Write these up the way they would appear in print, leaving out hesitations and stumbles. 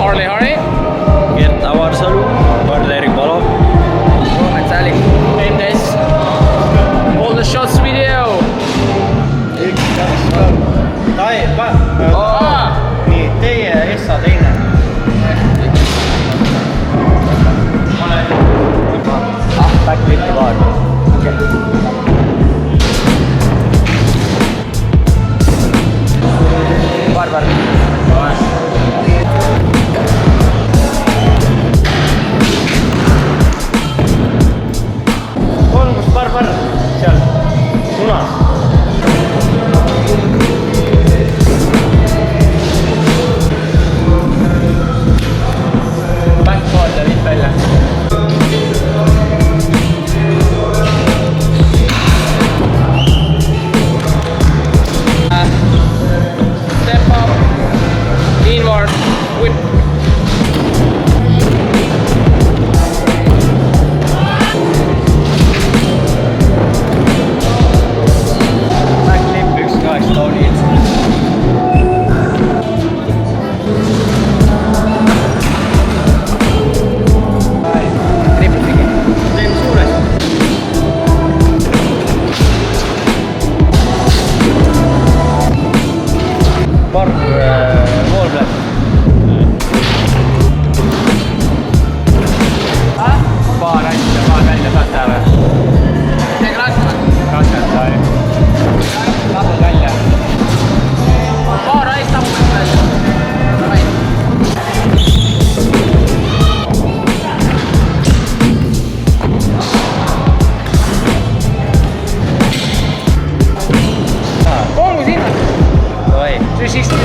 Harley Harry. Gert Avarsalu, Karl-Erik Palo. Roman Salik. NS. All the shots video. Nii, teie Essa teine. Backlitti paar. Barbar. On kus Barbar seal suunas. Backpool ja viib välja. Step up. Inward. Whip. Backflip 1.8 toolid. Triple tegi. Teen suuresti. Barb wallblad. Paar asja, paar välja saate ära. Tegi raskemad. Raskelt sai. Lahud välja. Paar asja lahud välja. Kongu sinna. Oi. 360.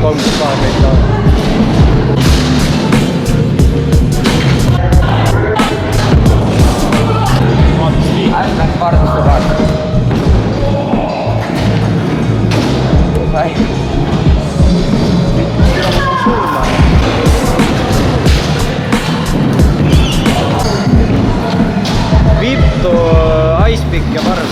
Kolmkümmend paar meetrit on. Läks parduste paar. Ai. Vittu, Icepick ja Barb.